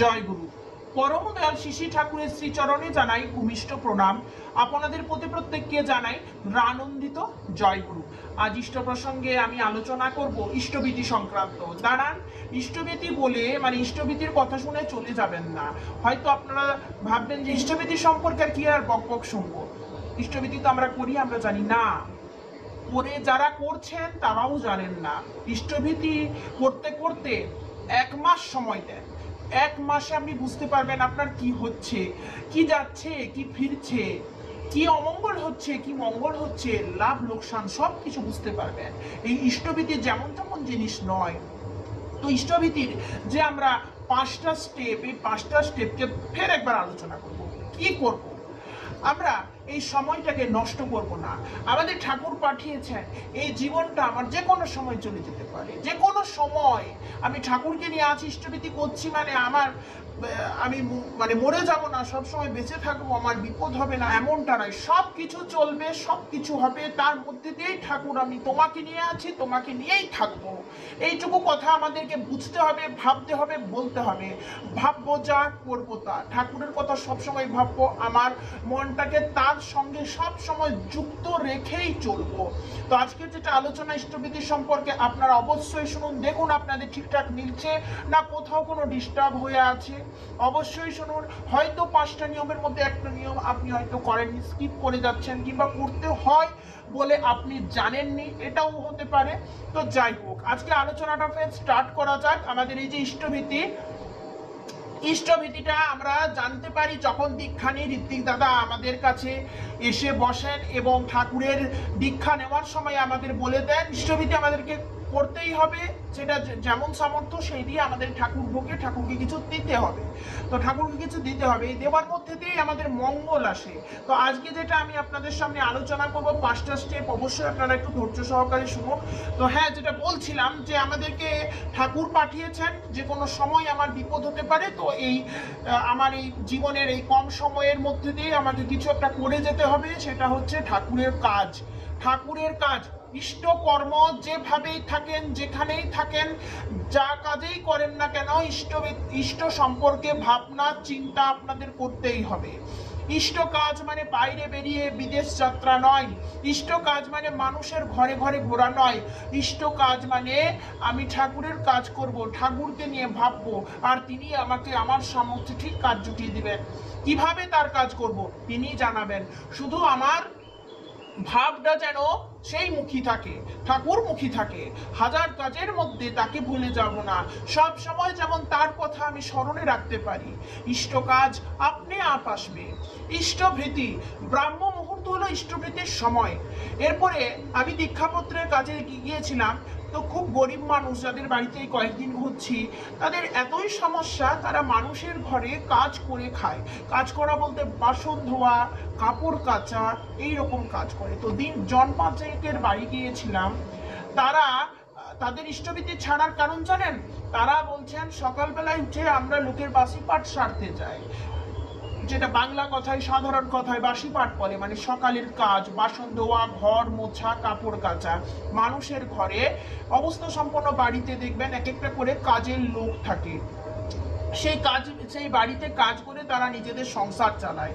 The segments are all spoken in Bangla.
জয় গুরু। পরম দয়াল শিশি ঠাকুরের শ্রীচরণে জানাই ভূমিষ্ঠ প্রণাম। আপনাদের প্রতি প্রত্যেককে জানাই আনন্দিত জয় গুরু। আজ ইষ্ট প্রসঙ্গে আমি আলোচনা করব ইষ্টভীতি সংক্রান্ত। দাঁড়ান, ইষ্টভীতি বলে ইষ্টভীতির কথা শুনে চলে যাবেন না। হয়তো আপনারা ভাববেন যে ইষ্টভীতি সম্পর্কে আর কি আর বকবক শুনবো, ইষ্টভীতি তো আমরা করি, আমরা জানি না। করে যারা করছেন তারাও জানেন না। ইষ্টভীতি করতে করতে 1 মাস সময় দেন। 1 মাসে আপনি বুঝতে পারবেন আপনার কি হচ্ছে, কি যাচ্ছে, কি ফিরছে, কি অমঙ্গল হচ্ছে, কি মঙ্গল হচ্ছে, লাভ লোকসান সব কিছু বুঝতে পারবেন। এই ইষ্টভীতি যেমন তেমন জিনিস নয়। তো ইষ্টভীতির যে আমরা 5টা স্টেপ, এই 5টা স্টেপকে ফের একবার আলোচনা করব। কি করব? আমরা এই সময়টাকে নষ্ট করব না। আমাদের ঠাকুর পাঠিয়েছেন এই জীবনটা আমার যে কোনো সময় চলে যেতে পারে। যে কোনো সময় আমি ঠাকুরকে নিয়ে আছি, ইষ্টভীতি করছি, আমি মরে যাব না, সব সময় বেঁচে থাকবো, আমার বিপদ হবে না, এমনটা নয়। সব কিছু চলবে, সব কিছু হবে, তার মধ্যে দিয়েই ঠাকুর আমি তোমাকে নিয়ে আছি, তোমাকে নিয়েই থাকবো। এইটুকু কথা আমাদেরকে বুঝতে হবে, ভাবতে হবে, বলতে হবে। ভাববো যা, করবো তা। ঠাকুরের কথা সবসময় ভাববো, আমার মনটাকে তার সঙ্গে সব সময় যুক্ত রেখেই চলবো। তো আজকে যেটা আলোচনা ইষ্টভীতি সম্পর্কে, আপনারা অবশ্যই শুনুন। দেখুন আপনাদের ঠিকঠাক মিলছে না, কোথাও কোনো ডিস্টার্ব হয়ে আছে, অবশ্যই শুনুন। হয়তো 5টা নিয়মের মধ্যে একটা নিয়ম আপনি হয়তো করেননি, স্কিপ করে যাচ্ছেন, কিংবা করতে হয় বলে আপনি জানেননি, এটাও হতে পারে। তো যাই হোক, আজকে আলোচনাটা ফের স্টার্ট করা যাক। আমাদের এই যে ইষ্টভীতিটা আমরা জানতে পারি যখন দীক্ষা নিয়ে ঋত্বিক দাদা আমাদের কাছে এসে বসেন এবং ঠাকুরের দীক্ষা নেওয়ার সময় আমাদের বলে দেন ইষ্টভীতি আমাদেরকে করতেই হবে, সেটা যেমন সামর্থ্য সেই দিয়ে আমাদের ঠাকুরকে কিছু দিতে হবে। তো ঠাকুরকে কিছু দিতে হবে, এই দেওয়ার মধ্যে দিয়েই আমাদের মঙ্গল আসে। তো আজকে যেটা আমি আপনাদের সামনে আলোচনা করব 5টা স্টেপ, অবশ্যই আপনারা একটু ধৈর্য সহকারে শুনুন। তো হ্যাঁ, যেটা বলছিলাম যে আমাদেরকে ঠাকুর পাঠিয়েছেন, যে কোনো সময় আমার বিপদ হতে পারে। তো আমার এই জীবনের এই কম সময়ের মধ্যে দিয়ে আমাকে কিছু একটা করে যেতে হবে, সেটা হচ্ছে ঠাকুরের কাজ। ঠাকুরের কাজ, ইষ্টকর্ম, যেভাবেই থাকেন, যেখানেই থাকেন, যা কাজেই করেন না কেন, ইষ্ট সম্পর্কে ভাবনা চিন্তা আপনাদের করতেই হবে। ইষ্ট কাজ মানে বাইরে বেরিয়ে বিদেশ যাত্রা নয়। ইষ্ট কাজ মানে মানুষের ঘরে ঘরে ঘোরা নয়। ইষ্ট কাজ মানে আমি ঠাকুরের কাজ করব, ঠাকুরকে নিয়ে ভাববো, আর তিনি আমাকে আমার সামর্থ্য ঠিক কাজ জুটিয়ে দিবেন। কিভাবে তার কাজ করব তিনি জানাবেন। শুধু আমার ভাবটা যেন সেই মুখী থাকে, ঠাকুর মুখী থাকে। হাজার কাজের মধ্যে তাকে ভুলে যাব না, সব সময় যেমন তার কথা আমি স্মরণে রাখতে পারি। ইষ্ট কাজ আপনি আপ আসবে। ইষ্টভীতি, ব্রাহ্ম মুহূর্ত হলো ইষ্টভীতির সময়। এরপরে আমি দীক্ষাপত্রের কাজে গিয়েছিলাম। তো খুব গরিব মানুষ, যাদের বাড়িতে কয়েকদিন ঘুরছি, তাদের এতই সমস্যা, তারা মানুষের ঘরে কাজ করে খায়। কাজ করা বলতে বাসন ধোয়া, কাপড় কাচা, এইরকম কাজ করে। তো জন 5-এর বাড়ি গিয়েছিলাম। তারা তাদের ইষ্টভীতি ছাড়ার কারণ জানেন? তারা বলছেন সকালবেলায় উঠে আমরা লোকের বাসি পাঠ সারতে যাই, যেটা বাংলা কথায়, সাধারণ কথায় বাসি পাঠ বলে, সকালের কাজ, বাসন ধোয়া, ঘর মোছা, কাপড় কাচা। মানুষের ঘরে অবস্থা সম্পন্ন বাড়িতে দেখবেন এক একটা করে কাজের লোক থাকে। সেই বাড়িতে কাজ করে তারা নিজেদের সংসার চালায়।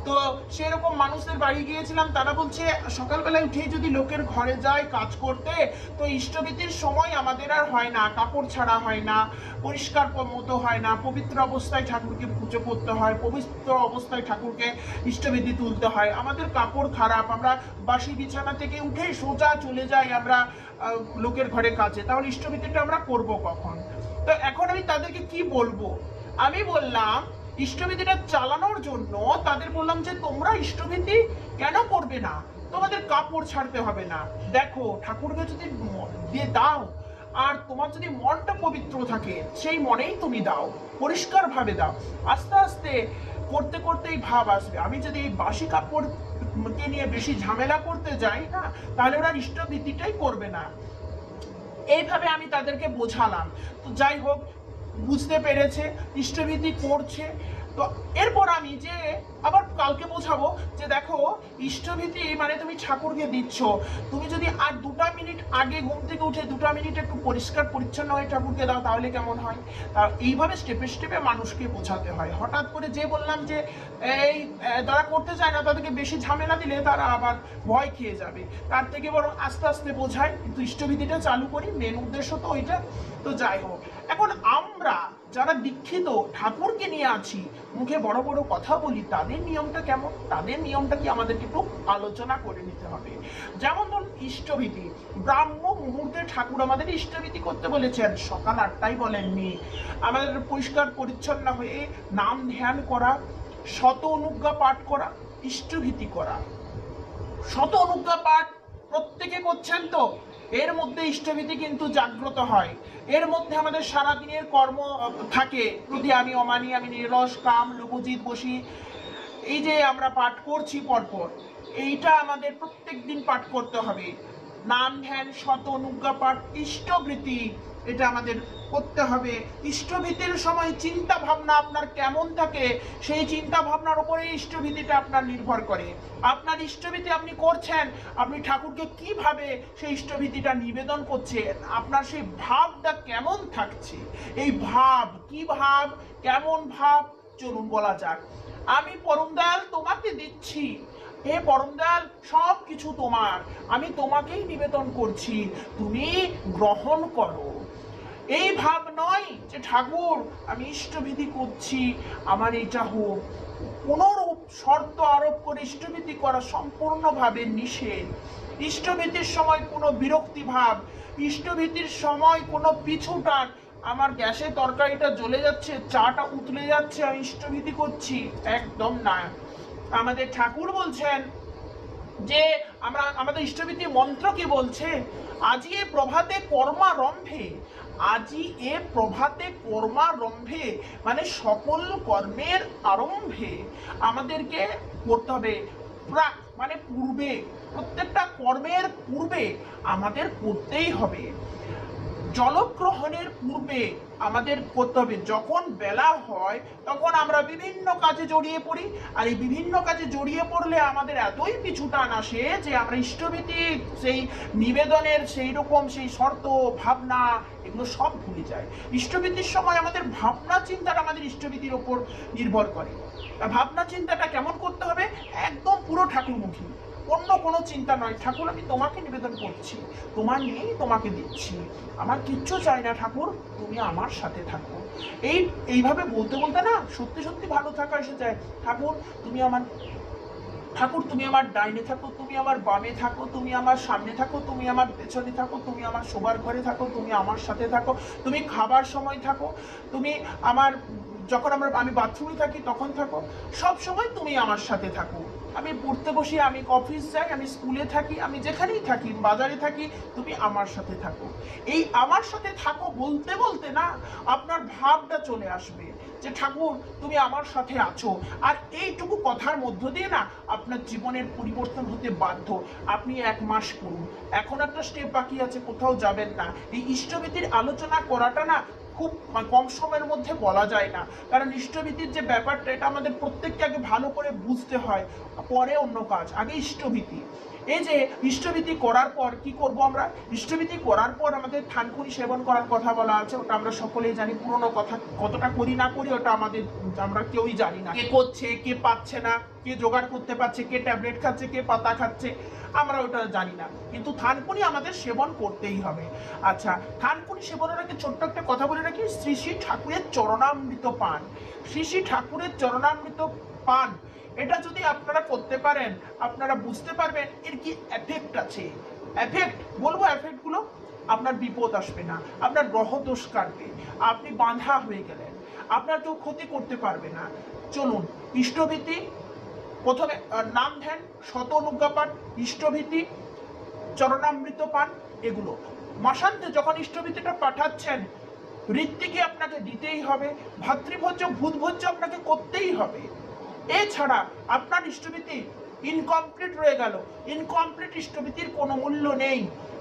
তো সেরকম মানুষদের বাড়ি গিয়েছিলাম, তারা বলছে সকালবেলায় উঠেই যদি লোকের ঘরে যায় কাজ করতে, তো ইষ্টভীতির সময় আমাদের আর হয় না, কাপড় ছাড়া হয় না, পরিষ্কার মতো হয় না, পবিত্র অবস্থায় ঠাকুরকে পুজো করতে হয়, পবিত্র অবস্থায় ঠাকুরকে ইষ্টভীতি তুলতে হয়। আমাদের কাপড় খারাপ, আমরা বাসি বিছানা থেকে উঠেই সোজা চলে যাই আমরা লোকের ঘরে কাজে, তাহলে ইষ্টভীতিটা আমরা করব কখন? তো এখন আমি তাদেরকে কি বলবো? আমি বললাম ইষ্টভীতিটা চালানোর জন্য তাদের বললাম যে তোমরা ইষ্টভীতি কেন করবে না, তোমাদের কাপড় ছাড়তে হবে না। দেখো, ঠাকুরকে যদি দিয়ে দাও, আর তোমার যদি মনটা পবিত্র থাকে, সেই মনেই তুমি দাও, পরিষ্কার ভাবে দাও। আস্তে আস্তে করতে করতেই ভাব আসবে। আমি যদি এই বাসি কাপড়কে নিয়ে বেশি ঝামেলা করতে যাই না, তাহলে ওরা ইষ্টভীতিটাই করবে না। এইভাবে আমি তাদেরকে বোঝালাম। তো যাই হোক, বুঝতে পেরেছে, ইষ্টভীতি করছে। তো এরপর আমি যে আবার কালকে বোঝাবো যে দেখো ইষ্টভীতি মানে তুমি ঠাকুরকে দিচ্ছ, তুমি যদি আর 2টা মিনিট আগে ঘুম থেকে উঠে 2টা মিনিট একটু পরিষ্কার পরিচ্ছন্ন হয়ে ঠাকুরকে দাও তাহলে কেমন হয়। তা এইভাবে স্টেপে স্টেপে মানুষকে বোঝাতে হয়। হঠাৎ করে যে বললাম যে এই তারা করতে চায় না, তাদেরকে বেশি ঝামেলা দিলে তারা আবার ভয় খেয়ে যাবে, তার থেকে বরং আস্তে আস্তে বোঝাই, কিন্তু ইষ্টভীতিটা চালু করি, মেন উদ্দেশ্য তো ওইটা। তো যাই হোক, এখন আমরা যারা দীক্ষিত ঠাকুরকে নিয়ে আছি, মুখে বড় বড় কথা বলি, তাদের নিয়মটা কেমন, তাদের নিয়মটা কি আমাদেরকে একটু আলোচনা করে নিতে হবে। যেমন ধরুন ইষ্টভীতি, ব্রাহ্ম মুহূর্তে ঠাকুর আমাদের ইষ্টভীতি করতে বলেছেন, সকাল 8টায় বলেননি। আমাদের পরিষ্কার পরিচ্ছন্ন হয়ে নাম ধ্যান করা, শত অনুজ্ঞা পাঠ করা, ইষ্টভীতি করা। শত অনুজ্ঞা পাঠ প্রত্যেকে করছেন তো, এর মধ্যে ইষ্টভীতি কিন্তু জাগ্রত হয়। এর মধ্যে আমাদের সারাদিনের কর্ম থাকে, যদি আমি অমানি, আমি নিরস, কাম, লোভজিৎ, বসি, এই যে আমরা পাঠ করছি পরপর, এইটা আমাদের প্রত্যেক দিন পাঠ করতে হবে। নাম ধ্যান, শত অনুজ্ঞা পাঠ, ইষ্টভীতি, এটা আমাদের করতে হবে। ইষ্টভীতির সময় চিন্তা ভাবনা আপনার কেমন থাকে, সেই চিন্তা ভাবনার উপরে ইষ্টভীতিটা আপনার নির্ভর করে। আপনার ইষ্টভীতি আপনি করছেন, আপনি ঠাকুরকে কিভাবে সেই ইষ্টভীতিটা নিবেদন করছেন, আপনার সেই ভাবটা কেমন থাকছে, এই ভাব, কি ভাব, কেমন ভাব, চলুন বলা যাক। আমি পরমদয়াল তোমাকে দিচ্ছি, হে পরমদয়াল সব কিছু তোমার, আমি তোমাকেই নিবেদন করছি, তুমি গ্রহণ করো। এই ভাব নয় যে ঠাকুর আমি ইষ্টভীতি করছি, আমার এটা হোক। কোনরূপ শর্ত আরোপ করে ইষ্টভীতি করা সম্পূর্ণভাবে নিষেধ। ইষ্টভীতির সময় কোনো বিরক্তি ভাব, ইষ্টভীতির সময় কোনো পিছু টান, আমার গ্যাসে তরকারিটা জ্বলে যাচ্ছে, চাটা উতলে যাচ্ছে, আমি ইষ্টভীতি করছি, একদম না। আমাদের ঠাকুর বলছেন যে আমরা আমাদের ইষ্টভীতি মন্ত্র কি বলছে, আজি এ প্রভাতে কর্মারম্ভে, আজি এ প্রভাতে কর্মারম্ভে, মানে সকল কর্মের আরম্ভে আমাদেরকে করতে হবে। প্রাক মানে পূর্বে, প্রত্যেকটা কর্মের পূর্বে আমাদের করতেই হবে। জলগ্রহণের পূর্বে আমাদের করতে হবে। যখন বেলা হয় তখন আমরা বিভিন্ন কাজে জড়িয়ে পড়ি, আর এই বিভিন্ন কাজে জড়িয়ে পড়লে আমাদের এতই পিছু টান আসে যে আমরা ইষ্টভীতি, সেই নিবেদনের সেই রকম সেই শর্ত ভাবনা, এগুলো সব ভুলে যায়। ইষ্টভীতির সময় আমাদের ভাবনা চিন্তাটা আমাদের ইষ্টভীতির ওপর নির্ভর করে। ভাবনা চিন্তাটা কেমন করতে হবে, একদম পুরো ঠাকুরমুখী, অন্য কোনো চিন্তা নয়। ঠাকুর আমি তোমাকে নিবেদন করছি, তোমার নিয়েই তোমাকে দিচ্ছি, আমার কিচ্ছু চাই না ঠাকুর, তুমি আমার সাথে থাকো। এইভাবে বলতে বলতে না সত্যি সত্যি ভালো থাকা এসে যায়। ঠাকুর তুমি আমার, ঠাকুর তুমি আমার ডাইনে থাকো, তুমি আমার বামে থাকো, তুমি আমার সামনে থাকো, তুমি আমার পেছনে থাকো, তুমি আমার শোবার ঘরে থাকো, তুমি আমার সাথে থাকো, তুমি খাবার সময় থাকো, তুমি আমার যখন আমি বাথরুমে থাকি তখন থাকো, সব সময় তুমি আমার সাথে থাকো। আমি পড়তে বসি, আমি অফিস যাই, আমি স্কুলে থাকি, আমি যেখানেই থাকি, বাজারে থাকি, তুমি আমার সাথে থাকো। এই আমার সাথে থাকো বলতে বলতে না আপনার ভাবটা চলে আসবে যে ঠাকুর তুমি আমার সাথে আছো। আর এইটুকু কথার মধ্য দিয়ে না আপনার জীবনের পরিবর্তন হতে বাধ্য। আপনি 1 মাস করুন, এখন একটা স্টেপ বাকি আছে, কোথাও যাবেন না। এই ইষ্টভীতির আলোচনা করাটা না খুব কম সময়ের মধ্যে বলা যায় না, কারণ ইষ্টভীতির যে ব্যাপারটা এটা আমাদের প্রত্যেককে আগে ভালো করে বুঝতে হয়, পরে অন্য কাজ, আগে ইষ্টভীতি। এই যে ইষ্টভীতি করার পর কি করব আমরা, ইষ্টভীতি করার পর আমাদের থানকুনি সেবন করার কথা বলা আছে, ওটা আমরা সকলেই জানি। পুরনো কথা, কতটা করি না করি ওটা আমাদের আমরা কেউই জানি না, কে করছে কে পাচ্ছে না, কে জোগাড় করতে পারছে, কে ট্যাবলেট খাচ্ছে, কে পাতা খাচ্ছে, আমরা ওটা জানি না, কিন্তু থানকুনি আমাদের সেবন করতেই হবে। আচ্ছা, থানকুনি সেবনের আগে ছোট্ট একটা কথা বলে রাখি, শ্রী শ্রী ঠাকুরের চরণামৃত পান, শ্রী শ্রী ঠাকুরের চরণামৃত পান, এটা যদি আপনারা করতে পারেন আপনারা বুঝতে পারবেন এর কি এফেক্ট আছে। এফেক্ট বলবো, এফেক্টগুলো, আপনার বিপদ আসবে না, আপনার গ্রহ দোষ কাটবে, আপনি বাঁধা হয়ে গেলেন, আপনার কেউ ক্ষতি করতে পারবে না। চলুন, ইষ্টভীতি প্রথমে নাম ধ্যান, শত অনুজ্ঞা পাঠ, ইষ্টভীতি, চরণামৃত পান, এগুলো মাসান্তে যখন ইষ্টভীতিটা পাঠাচ্ছেন ঋত্বিকে আপনাকে দিতেই হবে, ভাতৃভোজ্য ভূতভোজ্য আপনাকে করতেই হবে। এছাড়া আপনার ইষ্টভীতি ইনকমপ্লিট রয়ে গেল, ইনকমপ্লিট ইষ্টভীতির কোনো মূল্য নেই।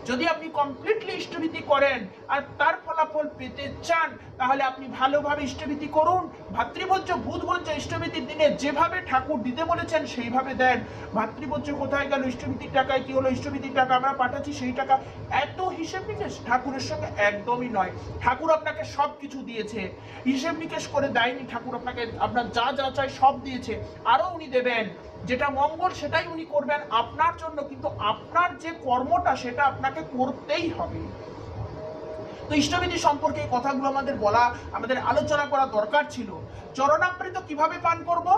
যদি আপনি কমপ্লিটলি ইষ্টভীতি করেন আর তার ফলাফল পেতে চান, তাহলে আপনি ভালোভাবে ইষ্টভীতি করুন। ভাতৃভোজ্য ভূতভোজ্য ইষ্টভীতির দিনে যেভাবে ঠাকুর দিতে বলেছেন সেইভাবে দেন। ভাতৃভোজ্য কোথায় গেল, ইষ্টভীতির টাকায় কি হলো, ইষ্টভীতির টাকা আমরা পাঠাচ্ছি সেই টাকা, এত হিসেব নিকেশ ঠাকুরের সঙ্গে একদমই নয়। ঠাকুর আপনাকে সব কিছু দিয়েছে, হিসেব নিকেশ করে দেয়নি। ঠাকুর আপনাকে আপনার যা যা চাই সব দিয়েছে, আরো উনি দেবেন। যেটা মঙ্গল সেটাই উনি করবেন আপনার জন্য, কিন্তু আপনার যে কর্মটা সেটা আপনাকে করতেই হবে। তো ইষ্টবিধি সম্পর্কে এই কথাগুলো আমাদের বলা, আমাদের আলোচনা করা দরকার ছিল। চরণামৃত কিভাবে পান করব?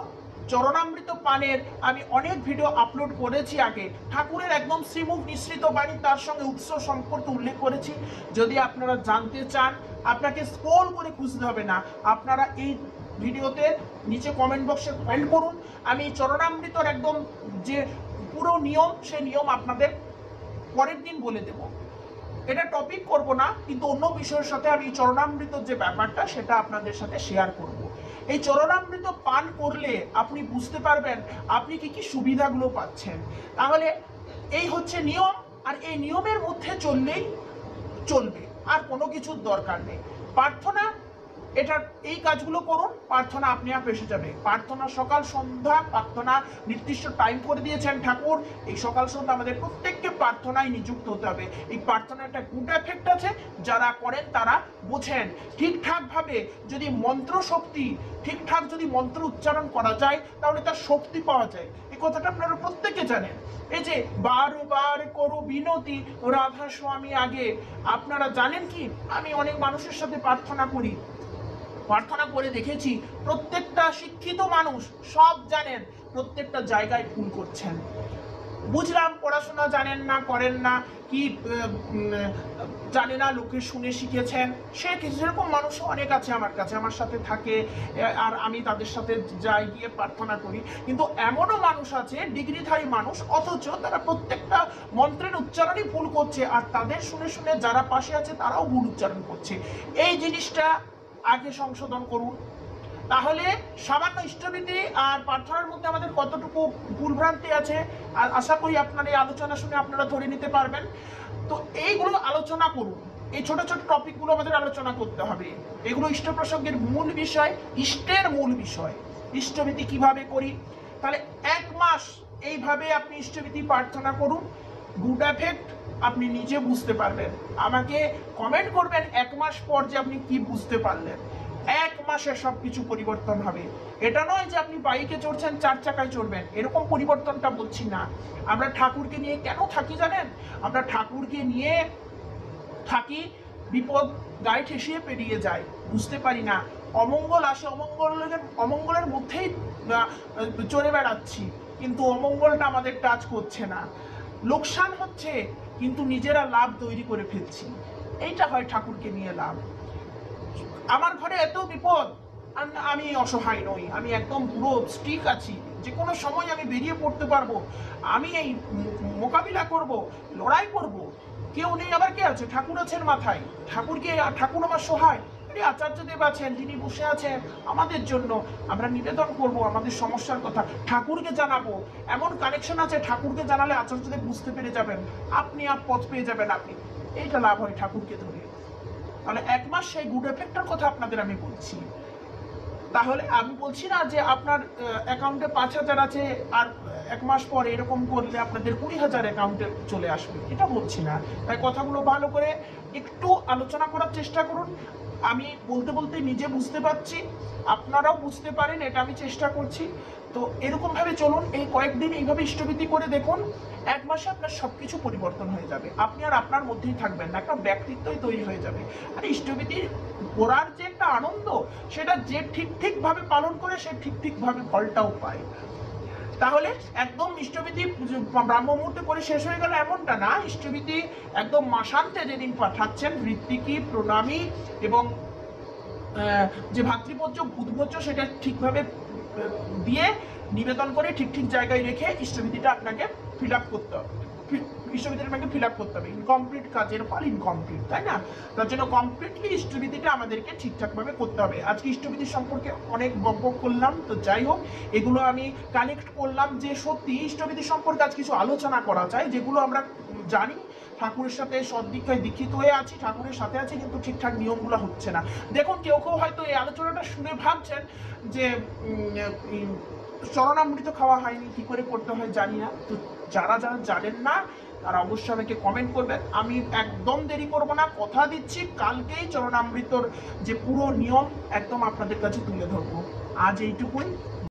চরণামৃত পানের আমি অনেক ভিডিও আপলোড করেছি আগে। ঠাকুরের একদম শ্রীমুখ নিঃসৃত বাণী, তার সঙ্গে উৎস সম্পর্কে উল্লেখ করেছি। যদি আপনারা জানতে চান, আপনাকে স্ক্রল করে খুঁজতে হবে না, আপনারা এই ভিডিওতে নিচে কমেন্ট বক্সে কমেন্ট করুন। আমি চরণামৃতর একদম যে পুরো নিয়ম, সেই নিয়ম আপনাদের পরের দিন বলে দেব। এটা টপিক করব না, কিন্তু অন্য বিষয়ের সাথে আমি চরণামৃতর যে ব্যাপারটা সেটা আপনাদের সাথে শেয়ার করব। এই চরণামৃত পান করলে আপনি বুঝতে পারবেন আপনি কি কি সুবিধাগুলো পাচ্ছেন। তাহলে এই হচ্ছে নিয়ম, আর এই নিয়মের মধ্যে চললেই চলবে, আর কোনো কিছুর দরকার নেই। প্রার্থনা, এটা এই কাজগুলো করুন, প্রার্থনা আপনি আপ এসে যাবে। প্রার্থনা সকাল সন্ধ্যা, প্রার্থনা নির্দিষ্ট টাইম করে দিয়েছেন ঠাকুর। এই সকাল সন্ধ্যা আমাদের প্রত্যেককে প্রার্থনায় নিযুক্ত হতে হবে। এই প্রার্থনার একটা গুড এফেক্ট আছে, যারা করেন তারা বোঝেন। ঠিকঠাক ভাবে যদি মন্ত্র শক্তি, ঠিকঠাক যদি মন্ত্র উচ্চারণ করা যায়, তাহলে তার শক্তি পাওয়া যায়। এই কথাটা আপনারা প্রত্যেকে জানেন। এই যে বারবার করো বিনতি রাধা স্বামী আগে, আপনারা জানেন কি, আমি অনেক মানুষের সাথে প্রার্থনা করি, প্রার্থনা করে দেখেছি প্রত্যেকটা শিক্ষিত মানুষ সব জানেন, প্রত্যেকটা জায়গায় ভুল করছেন। বুঝলাম পড়াশোনা জানেন না, করেন না, কি জানে না, লোকে শুনে শিখেছেন, সে সেরকম মানুষও অনেক আছে আমার কাছে, আমার সাথে থাকে, আর আমি তাদের সাথে যাই, গিয়ে প্রার্থনা করি। কিন্তু এমনও মানুষ আছে ডিগ্রিধারী মানুষ, অথচ তারা প্রত্যেকটা মন্ত্রের উচ্চারণই ভুল করছে, আর তাদের শুনে শুনে যারা পাশে আছে তারাও ভুল উচ্চারণ করছে। এই জিনিসটা আগে সংশোধন করুন। তাহলে সামান্য ইষ্টবিধি আর প্রার্থনার মধ্যে আমাদের কতটুকু ভুলভ্রান্তি আছে, আর আশা করি আপনার এই আলোচনা শুনে আপনারা ধরে নিতে পারবেন। তো এইগুলো আলোচনা করুন, এই ছোট ছোট টপিকগুলো আমাদের আলোচনা করতে হবে। এগুলো ইষ্ট প্রসঙ্গের মূল বিষয়, ইষ্টের মূল বিষয়। ইষ্টবিধি কিভাবে করি, তাহলে 1 মাস এইভাবে আপনি ইষ্টবিধি প্রার্থনা করুন, গুড এফেক্ট আপনি নিজে বুঝতে পারবেন। আমাকে কমেন্ট করবেন 1 মাস পর যে আপনি কি বুঝতে পারলেন। 1 মাসে সবকিছু পরিবর্তন হবে। এটা নয় যে আপনি বাইকে চড়ছেন 4 চাকায় চড়বেন, এরকম পরিবর্তনটা বলছি না। আমরা ঠাকুরকে নিয়ে কেন থাকি জানেন? আমরা ঠাকুরকে নিয়ে থাকি, বিপদ গায়ে ঠেসিয়ে পেরিয়ে যায়, বুঝতে পারি না। অমঙ্গল আসে, অমঙ্গলের মধ্যেই চড়ে বেড়াচ্ছি, কিন্তু অমঙ্গলটা আমাদের টাচ করছে না। লোকসান হচ্ছে, কিন্তু নিজেরা লাভ তৈরি করে ফেলছি। এইটা হয় ঠাকুরকে নিয়ে লাভ। আমার ঘরে এত বিপদ, আমি অসহায় নই, আমি একদম পুরো স্টিক আছি, যে কোনো সময় আমি বেরিয়ে পড়তে পারবো, আমি এই মোকাবিলা করব, লড়াই করব। কেউ নেই, আবার কে আছে? ঠাকুর আছেন মাথায়। ঠাকুরকে, ঠাকুর আমার সহায়। আচার্যদেব আছেন, যিনি বসে আছেন আমাদের জন্য। আমরা নিবেদন করব আমাদের সমস্যার কথা, ঠাকুরকে জানাবো। এমন কানেকশন আছে, ঠাকুরকে জানালে আচার্যদেব বুঝতে পেরে যাবেন, আপনি পথ পেয়ে যাবেন। আপনি এইটা লাভ হয় ঠাকুরকে ধরে। তাহলে 1 মাস সেই গুড এফেক্টের কথা আপনাদের আমি বলছি। তাহলে আমি বলছি না যে আপনার অ্যাকাউন্টে 5,000 আছে আর 1 মাস পরে এরকম করলে আপনাদের 20,000 অ্যাকাউন্টে চলে আসবে, এটা বলছি না। তাই কথাগুলো ভালো করে একটু আলোচনা করার চেষ্টা করুন। আমি বলতে বলতে নিজে বুঝতে পারছি, আপনারাও বুঝতে পারেন, এটা আমি চেষ্টা করছি। তো এরকম ভাবে চলুন, এই কয়েকদিন এইভাবে ইষ্টবিধি করে দেখুন, 1 মাসে আপনার সবকিছু পরিবর্তন হয়ে যাবে। আপনি আর আপনার মধ্যেই থাকবেন না, একটা ব্যক্তিত্বই তৈরি হয়ে যাবে। আর ইষ্টবিধি করার যে একটা আনন্দ, সেটা যে ঠিক ভাবে পালন করে সে ঠিক ভাবে ফলটাও পায়। তাহলে একদম ইষ্টবিধি ব্রাহ্ম মুহূর্তে করে শেষ হয়ে গেল এমনটা না। ইষ্টবিধি একদম মাসান্তে যেদিন পাঠাচ্ছেন, ঋত্বিকী, প্রণামী এবং যে ভাতৃভোজ্য ভূতভোজ্য সেটা ঠিকভাবে দিয়ে নিবেদন করে ঠিক জায়গায় রেখে ইষ্টবিধিটা আপনাকে ফিল আপ করতে হবে। ইষ্টবিধিটা আপনাকে ফিল আপ করতে হবে। ইনকমপ্লিট কাজের ফল ইনকমপ্লিট, তাই না? তার জন্য কমপ্লিটলি ইষ্টবিধিটা আমাদেরকে ঠিকঠাকভাবে করতে হবে। আজকে ইষ্টবিধি সম্পর্কে অনেক বকবক করলাম, তো যাই হোক, এগুলো আমি কানেক্ট করলাম যে সত্যি ইষ্টবিধি সম্পর্কে আজ কিছু আলোচনা করা যায়, যেগুলো আমরা জানি ঠাকুরের সাথে সদ্দীক্ষায় দীক্ষিত হয়ে আছি, ঠাকুরের সাথে আছি, কিন্তু ঠিকঠাক নিয়মগুলো হচ্ছে না। দেখুন, কেউ কেউ হয়তো এই আলোচনাটা শুনে ভাবছেন যে চরণামৃত খাওয়া হয়নি, কি করে করতে হয় জানি না। তো যারা যারা জানেন না তারা অবশ্যই আমাকে কমেন্ট করবেন। আমি একদম দেরি করব না, কথা দিচ্ছি কালকেই চরণামৃতর যে পুরো নিয়ম একদম আপনাদের কাছে তুলে ধরবো। আজ এইটুকুই।